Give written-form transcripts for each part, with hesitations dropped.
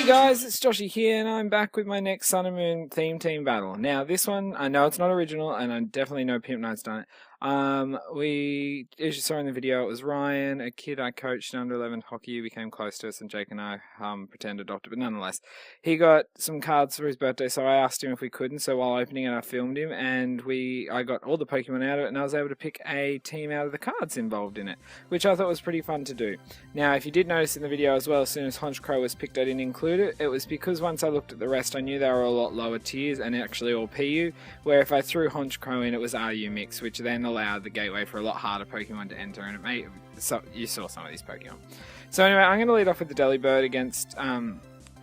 guys, it's Joshy here, and I'm back with my next Sun and Moon theme team battle. Now, this one, I know it's not original, and I definitely know Pimp Knight's done it. As you saw in the video, it was Ryan, a kid I coached in under 11 hockey, who became close to us, and Jake and I pretend adopted, but nonetheless, he got some cards for his birthday, so I asked him if we could, and so while opening it, I filmed him, and I got all the Pokemon out of it, and I was able to pick a team out of the cards involved in it, which I thought was pretty fun to do. Now, if you did notice in the video as well, as soon as Honchkrow was picked, I didn't include it. It was because once I looked at the rest, I knew they were a lot lower tiers and actually all PU, where if I threw Honchkrow in, it was RU mix, which then allowed the gateway for a lot harder Pokemon to enter, and it made you saw some of these Pokemon. So anyway, I'm going to lead off with the Delibird against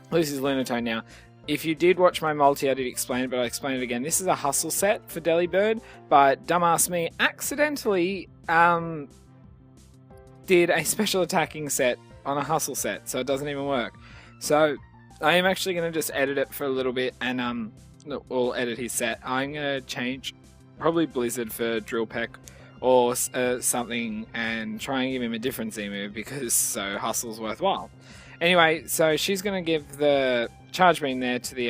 Lucy's Lunatone. Now, if you did watch my multi, I did explain it, but I'll explain it again. This is a hustle set for Delibird, but dumbass me accidentally did a special attacking set on a hustle set, so it doesn't even work. So I am actually going to just edit it for a little bit, and we'll edit his set. I'm going to change probably Blizzard for Drill Peck or something, and try and give him a different Z move, because so hustle's worthwhile. Anyway, so she's going to give the charge beam there to the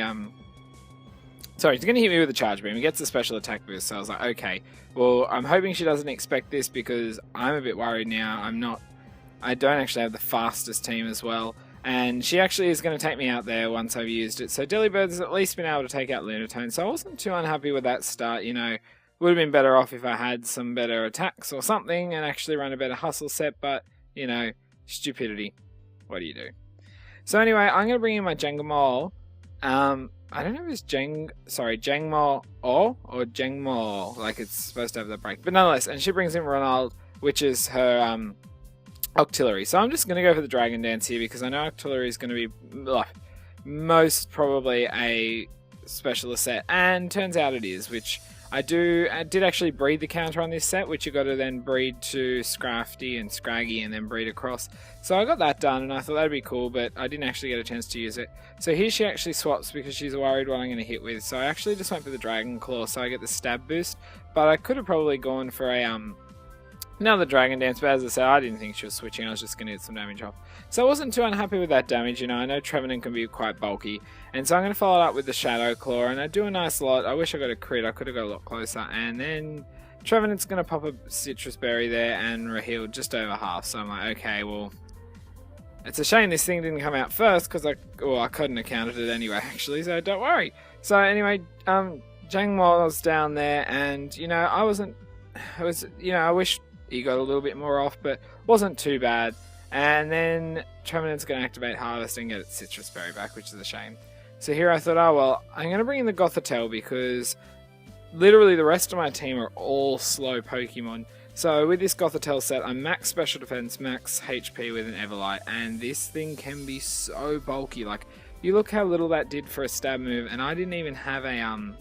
sorry, she's going to hit me with the charge beam. He gets a special attack boost, so I was like, okay, well, I'm hoping she doesn't expect this, because I'm a bit worried now. I don't actually have the fastest team as well, and she actually is going to take me out there once I've used it. So Delibird has at least been able to take out Lunatone, so I wasn't too unhappy with that start. You know, would have been better off if I had some better attacks or something and actually run a better hustle set, but, you know, stupidity. What do you do? So anyway, I'm going to bring in my jangmo-o. I don't know if it's jangmo-o or jangmo-o, like it's supposed to have the break. But nonetheless, and she brings in Ronald, which is her Octillery. So I'm just going to go for the Dragon Dance here, because I know Octillery is going to be most probably a specialist set, and turns out it is, which I did actually breed the counter on this set, which you got to then breed to Scrafty and Scraggy and then breed across. So I got that done, and I thought that'd be cool, but I didn't actually get a chance to use it. So here she actually swaps because she's worried what I'm going to hit with. So I actually just went for the Dragon Claw, so I get the stab boost. But I could have probably gone for a another Dragon Dance, but as I said, I didn't think she was switching. I was just going to get some damage off. So I wasn't too unhappy with that damage. You know, I know Trevenant can be quite bulky, and so I'm going to follow it up with the Shadow Claw, and I do a nice lot. I wish I got a crit. I could have got a lot closer, and then Trevenant's going to pop a Citrus Berry there and Raheel just over half. So I'm like, okay, well, it's a shame this thing didn't come out first, because I couldn't have counted it anyway, actually, so don't worry. So anyway, Jangmo-o was down there, and, you know, I wish he got a little bit more off, but wasn't too bad. And then Trevenant's going to activate Harvest and get its Citrus Berry back, which is a shame. So here I thought, oh well, I'm going to bring in the Gothitelle, because literally the rest of my team are all slow Pokemon. So with this Gothitelle set, I'm max Special Defense, max HP with an Everlight, and this thing can be so bulky. Like, you look how little that did for a stab move, and I didn't even have any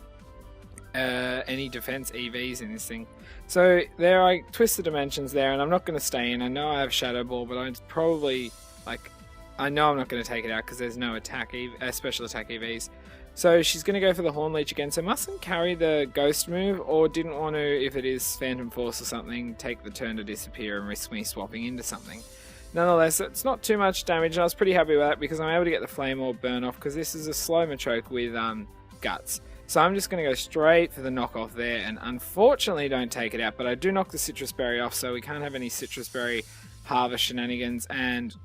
defense EVs in this thing. So there, I twist the dimensions there, and I'm not going to stay in. I know I have Shadow Ball, but I probably, I know I'm not going to take it out because there's no special attack EVs. So she's going to go for the Horn Leech again, so mustn't carry the Ghost move, or didn't want to, if it is Phantom Force or something, take the turn to disappear and risk me swapping into something. Nonetheless, it's not too much damage, and I was pretty happy with that because I'm able to get the Flame Orb burn off, because this is a slow Machoke with Guts. So I'm just going to go straight for the knockoff there, and unfortunately don't take it out, but I do knock the Citrus Berry off, so we can't have any Citrus Berry harvest shenanigans, and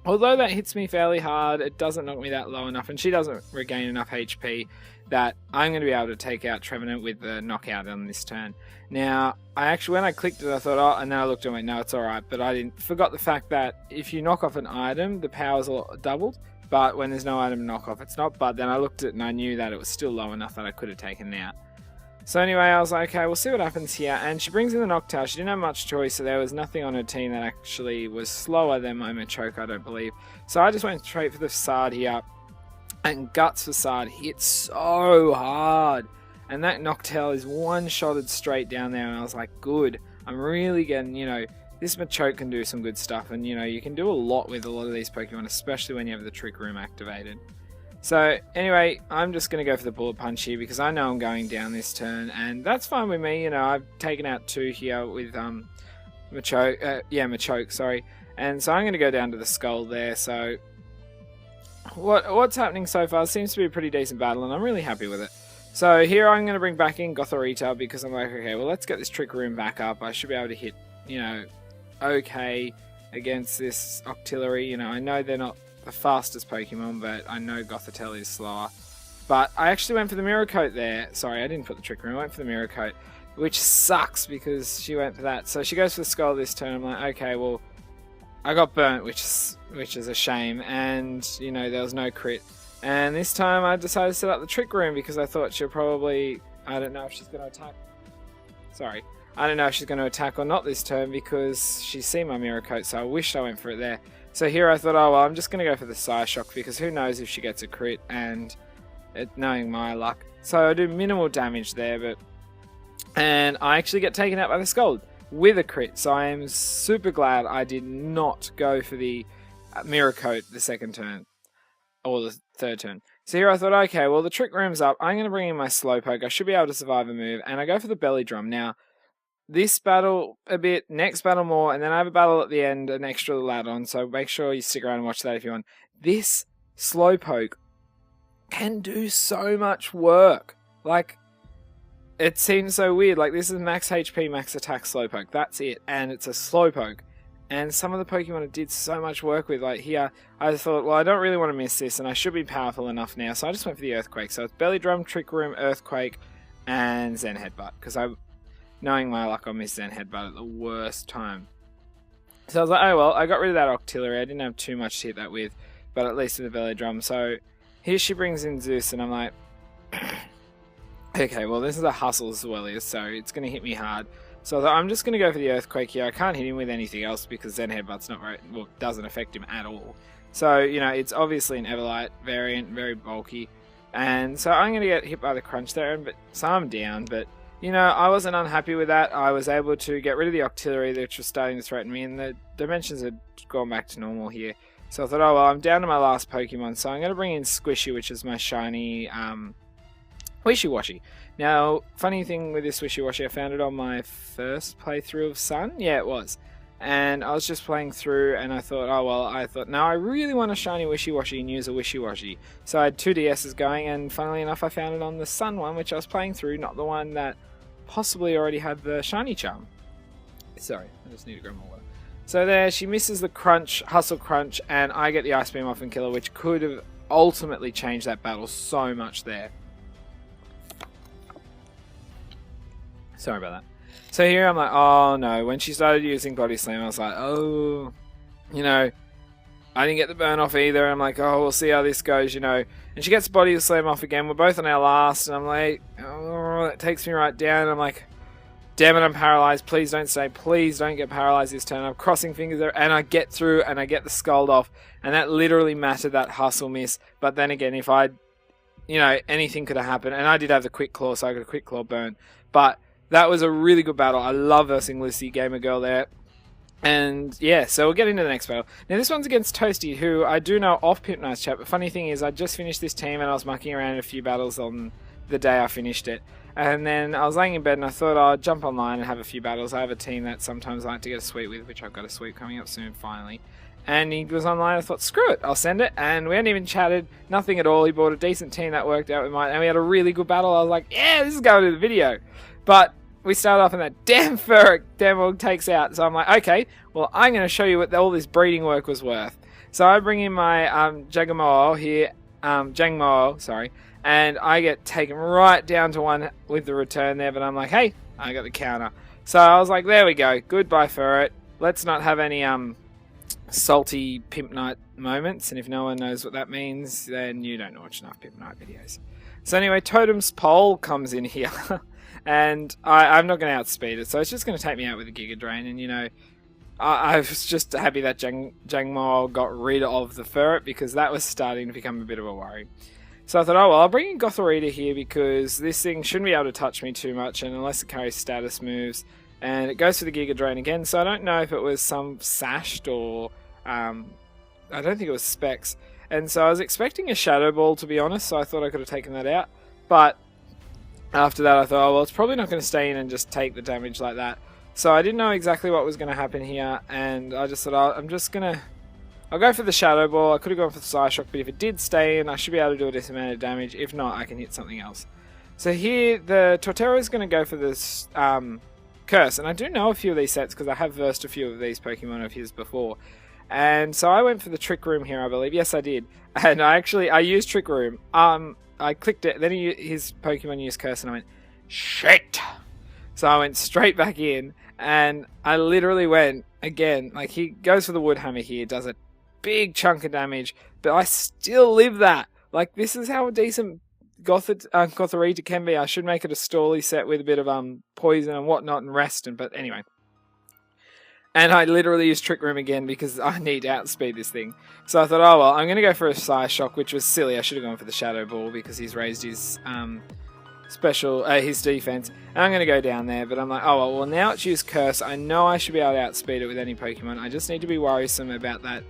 although that hits me fairly hard, it doesn't knock me that low enough, and she doesn't regain enough HP that I'm going to be able to take out Trevenant with the knockout on this turn. Now, when I clicked it, I thought, oh, and then I looked and went, no, it's alright, but I forgot the fact that if you knock off an item, the power's doubled. But when there's no item knockoff, it's not. But then I looked at it and I knew that it was still low enough that I could have taken it out. So anyway, I was like, okay, we'll see what happens here. And she brings in the Noctowl. She didn't have much choice, so there was nothing on her team that actually was slower than my Machoke, I don't believe. So I just went straight for the Facade here. And Guts Facade hit so hard. And that Noctowl is one-shotted straight down there. And I was like, good. I'm really getting, you know, this Machoke can do some good stuff, and you know, you can do a lot with a lot of these Pokemon, especially when you have the Trick Room activated. So anyway, I'm just going to go for the Bullet Punch here because I know I'm going down this turn, and that's fine with me. You know, I've taken out 2 here with Machoke, sorry. And so I'm going to go down to the Skull there, so what's happening so far seems to be a pretty decent battle, and I'm really happy with it. So here I'm going to bring back in Gothorita because I'm like, okay, well, let's get this Trick Room back up. I should be able to hit, you know, okay against this Octillery. You know, I know they're not the fastest Pokemon, but I know Gothitelle is slower. But I actually went for the Mirror Coat there. Sorry, I didn't put the Trick Room. I went for the Mirror Coat, which sucks because she went for that. So she goes for the Skull this turn. I'm like, okay, well, I got burnt, which is a shame. And, you know, there was no crit. And this time I decided to set up the Trick Room because I thought she'll probably... I don't know if she's going to attack. Sorry. I don't know if she's going to attack or not this turn because she's seen my Mirror Coat, so I wished I went for it there. So here I thought, oh, well, I'm just going to go for the Psyshock because who knows if she gets a crit, and knowing my luck. So I do minimal damage there, and I actually get taken out by the Scald with a crit. So I am super glad I did not go for the Mirror Coat the second turn. Or the third turn. So here I thought, okay, well, the Trick Room's up. I'm going to bring in my Slowpoke. I should be able to survive a move. And I go for the Belly Drum. Now, this battle a bit, next battle more, and then I have a battle at the end, an extra little add-on. So make sure you stick around and watch that if you want. This Slowpoke can do so much work. Like, it seems so weird. Like, this is max HP, max attack Slowpoke. That's it. And it's a Slowpoke. And some of the Pokemon it did so much work with, like here, I thought, well, I don't really want to miss this, and I should be powerful enough now, so I just went for the Earthquake. So it's Belly Drum, Trick Room, Earthquake, and Zen Headbutt, because knowing my luck, I'll miss Zen Headbutt at the worst time. So I was like, oh well, I got rid of that Octillery, I didn't have too much to hit that with, but at least with the Belly Drum. So here she brings in Zeus, and I'm like, okay, well, this is a Hustle as well, so it's going to hit me hard. So I'm just going to go for the Earthquake here. I can't hit him with anything else because Zen Headbutt's not very, well, doesn't affect him at all. So, you know, it's obviously an Everlight variant, very bulky. And so I'm going to get hit by the Crunch there, so I'm down. But, you know, I wasn't unhappy with that. I was able to get rid of the Octillery, which was starting to threaten me, and the dimensions had gone back to normal here. So I thought, oh, well, I'm down to my last Pokemon, so I'm going to bring in Squishy, which is my shiny Wishy-Washy. Now, funny thing with this Wishy-Washy, I found it on my first playthrough of Sun. Yeah, it was. And I was just playing through, and I thought, oh, well, no, I really want a shiny Wishy-Washy and use a Wishy-Washy. So I had two DSs going, and funnily enough, I found it on the Sun one, which I was playing through, not the one that possibly already had the shiny charm. Sorry, I just need to grab more water. So there, she misses the Crunch, Hustle Crunch, and I get the Ice Beam off and kill her, which could have ultimately changed that battle so much there. Sorry about that. So here I'm like, oh no. When she started using Body Slam, I was like, oh, you know, I didn't get the burn off either. I'm like, oh, we'll see how this goes, you know. And she gets Body Slam off again. We're both on our last, and I'm like, oh, it takes me right down. I'm like, damn it, I'm paralyzed. Please don't stay. Please don't get paralyzed this turn. I'm crossing fingers there, and I get through, and I get the Scald off, and that literally mattered, that Hustle miss. But then again, if I, you know, anything could have happened, and I did have the Quick Claw, so I got a Quick Claw burn. But that was a really good battle. I love versing Lucy Gamer Girl there. And yeah, so we'll get into the next battle. Now this one's against Toasty, who I do know off Pipnice chat, but funny thing is I just finished this team and I was mucking around in a few battles on the day I finished it. And then I was laying in bed and I thought I'd jump online and have a few battles. I have a team that sometimes I like to get a sweep with, which I've got a sweep coming up soon finally. And he was online, I thought, screw it, I'll send it. And we hadn't even chatted, nothing at all. He bought a decent team that worked out with mine, and we had a really good battle. I was like, yeah, this is going to the video. But we started off and that damn Furret takes out. So I'm like, okay, well, I'm going to show you what all this breeding work was worth. So I bring in my jangmo-o here, jangmo-o, sorry, and I get taken right down to one with the return there, but I'm like, hey, I got the counter. So I was like, there we go, goodbye Furret. Let's not have any salty Pimp Night moments, and if no one knows what that means, then you don't watch enough Pimp Night videos. So anyway, Totem's Pole comes in here. And I'm not going to outspeed it, so it's just going to take me out with a Giga Drain. And, you know, I was just happy that Jangmo-o got rid of the Furret, because that was starting to become a bit of a worry. So I thought, oh well, I'll bring in Gothorita here, because this thing shouldn't be able to touch me too much, and unless it carries status moves. And it goes for the Giga Drain again, so I don't know if it was some Sashed or... I don't think it was Specs. And so I was expecting a Shadow Ball, to be honest, so I thought I could have taken that out. But after that, I thought, oh, well, it's probably not going to stay in and just take the damage like that. So I didn't know exactly what was going to happen here, and I just thought, I I'll go for the Shadow Ball. I could have gone for the Psy Shock, but if it did stay in, I should be able to do a decent amount of damage. If not, I can hit something else. So here, the Torterra is going to go for this Curse, and I do know a few of these sets because I have versed a few of these Pokemon of his before. And so I went for the Trick Room here, I believe. Yes, I did. And I used Trick Room. I clicked it, then his Pokemon used Curse, and I went, shit! So I went straight back in, and I literally went, again, like he goes for the Wood Hammer here, does a big chunk of damage, but I still live that. Like, this is how a decent Gothorita can be. I should make it a Storly set with a bit of poison and whatnot and rest, but anyway. And I literally used Trick Room again because I need to outspeed this thing. So I thought, oh well, I'm going to go for a Psy Shock, which was silly. I should have gone for the Shadow Ball because he's raised his his defense. And I'm going to go down there, but I'm like, oh well, now it's used Curse. I know I should be able to outspeed it with any Pokemon. I just need to be worrisome about that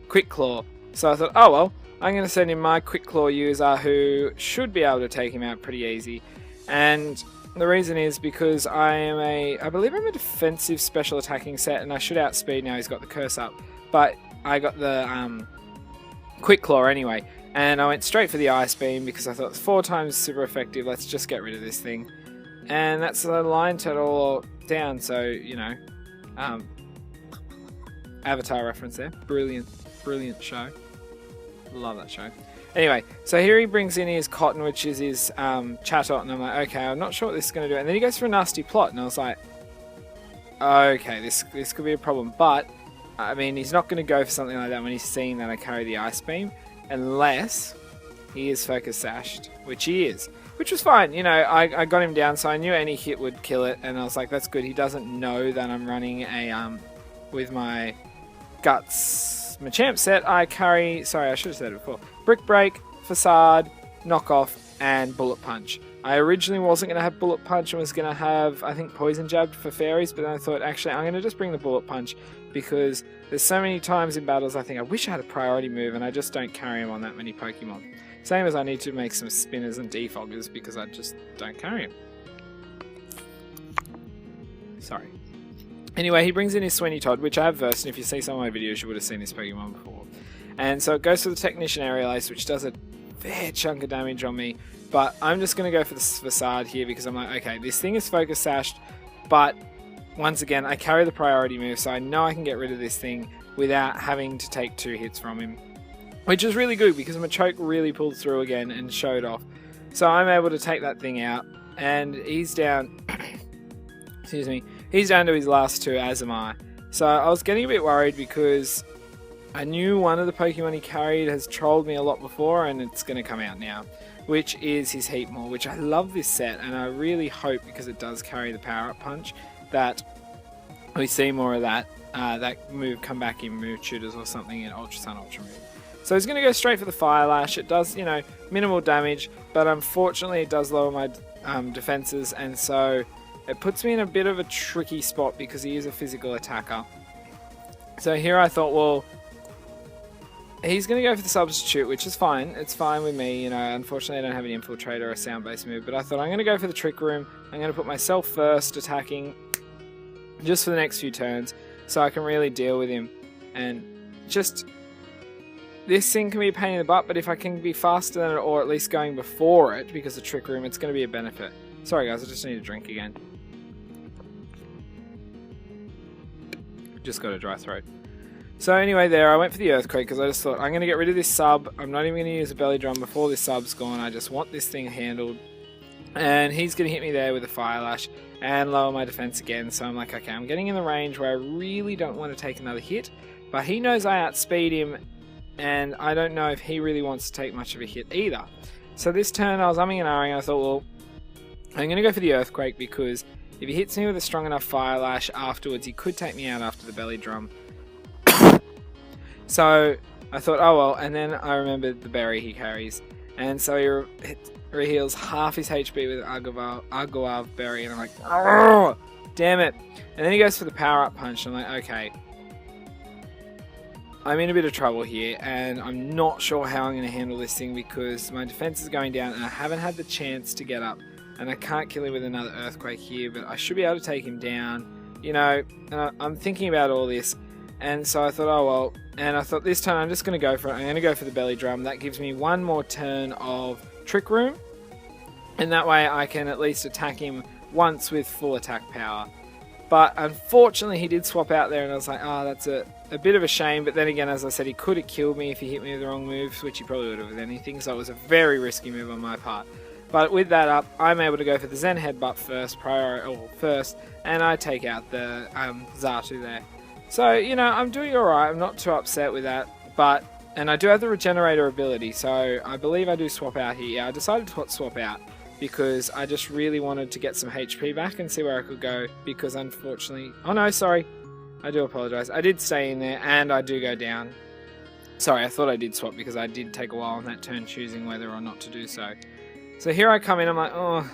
Quick Claw. So I thought, oh well, I'm going to send in my Quick Claw user who should be able to take him out pretty easy. And the reason is because I believe I'm a defensive special attacking set, and I should outspeed now he's got the Curse up. But I got the Quick Claw anyway, and I went straight for the Ice Beam because I thought it's 4 times super effective, let's just get rid of this thing. And that's the Lion Turtle down, so, you know, Avatar reference there. Brilliant, brilliant show. Love that show. Anyway, so here he brings in his Cotton, which is his Chatot, and I'm like, okay, I'm not sure what this is going to do. And then he goes for a Nasty Plot, and I was like, okay, this could be a problem. But, I mean, he's not going to go for something like that when he's seeing that I carry the Ice Beam, unless he is Focus Sashed, which he is. Which was fine, you know, I got him down, so I knew any hit would kill it, and I was like, that's good. He doesn't know that I'm running a, with my Guts Machamp set, I carry, sorry, I should have said it before, Brick Break, Facade, Knockoff, and Bullet Punch. I originally wasn't going to have Bullet Punch and was going to have, I think, Poison Jab for Fairies, but then I thought, actually, I'm going to just bring the Bullet Punch because there's so many times in battles I think I wish I had a priority move and I just don't carry him on that many Pokemon. Same as I need to make some Spinners and Defoggers because I just don't carry him. Sorry. Anyway, he brings in his Sweeney Todd, which I have versed, and if you see some of my videos, you would have seen this Pokemon before. And so it goes for the Technician Aerial Ace, which does a fair chunk of damage on me. But I'm just going to go for the Facade here because I'm like, okay, this thing is Focus Sashed, but once again, I carry the priority move, so I know I can get rid of this thing without having to take 2 hits from him. Which is really good because Machoke really pulled through again and showed off. So I'm able to take that thing out, and he's down... excuse me. He's down to his last 2, as am I. So I was getting a bit worried because I knew one of the Pokemon he carried has trolled me a lot before, and it's going to come out now, which is his Heatmore, which I love this set, and I really hope, because it does carry the Power-Up Punch, that we see more of that move come back in Move Tutors or something in Ultra Sun, Ultra Moon. So he's going to go straight for the Fire Lash. It does, you know, minimal damage, but unfortunately it does lower my defenses, and so it puts me in a bit of a tricky spot because he is a physical attacker. So here I thought, well, he's going to go for the Substitute, which is fine. It's fine with me, you know. Unfortunately, I don't have an Infiltrate or a Sound-based move, but I thought I'm going to go for the Trick Room. I'm going to put myself first, attacking just for the next few turns, so I can really deal with him. And just, this thing can be a pain in the butt, but if I can be faster than it, or at least going before it, because of Trick Room, it's going to be a benefit. Sorry guys, I just need a drink again. Just got a dry throat. So anyway, there, I went for the Earthquake because I just thought, I'm going to get rid of this sub. I'm not even going to use a Belly Drum before this sub's gone. I just want this thing handled. And he's going to hit me there with a Fire Lash and lower my defense again. So I'm like, okay, I'm getting in the range where I really don't want to take another hit. But he knows I outspeed him, and I don't know if he really wants to take much of a hit either. So this turn I was umming and ahhing. I thought, well, I'm going to go for the Earthquake because if he hits me with a strong enough Fire Lash afterwards, he could take me out after the Belly Drum. So I thought, oh well, and then I remembered the berry he carries. And so he reheals half his HP with Argoav berry, and I'm like, oh, damn it. And then he goes for the Power-Up Punch, and I'm like, okay, I'm in a bit of trouble here, and I'm not sure how I'm going to handle this thing because my defense is going down, and I haven't had the chance to get up. And I can't kill him with another Earthquake here, but I should be able to take him down. You know, and I'm thinking about all this, And so I thought, oh well, and I thought this time I'm just going to go for it. I'm going to go for the belly drum. That gives me one more turn of Trick Room, and that way I can at least attack him once with full attack power. But unfortunately he did swap out there, and I was like, oh, that's a bit of a shame. But then again, as I said, he could have killed me if he hit me with the wrong moves, which he probably would have with anything, so it was a very risky move on my part. But with that up, I'm able to go for the Zen Headbutt first, and I take out the Xatu there. So, you know, I'm doing alright, I'm not too upset with that, and I do have the Regenerator ability, so I believe I do swap out here. Yeah, I decided to swap out because I just really wanted to get some HP back and see where I could go, because unfortunately... Oh no, sorry. I do apologise. I did stay in there, and I do go down. Sorry, I thought I did swap because I did take a while on that turn choosing whether or not to do so. So here I come in, I'm like, oh...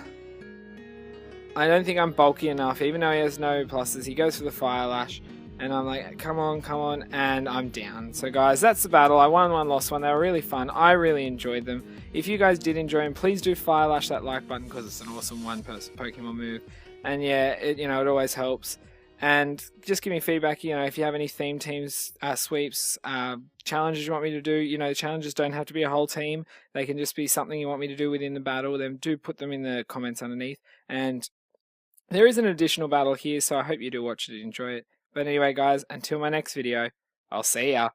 I don't think I'm bulky enough, even though he has no pluses. He goes for the Fire Lash, and I'm like, come on, and I'm down. So guys, that's the battle. I won one, lost one. They were really fun. I really enjoyed them. If you guys did enjoy them, please do Fire Lash that like button, because it's an awesome one-person Pokemon move. And yeah, it always helps. And just give me feedback, if you have any theme teams, sweeps, challenges you want me to do. The challenges don't have to be a whole team. They can just be something you want me to do within the battle. Then do put them in the comments underneath. And there is an additional battle here, so I hope you do watch it and enjoy it. But anyway, guys, until my next video, I'll see ya.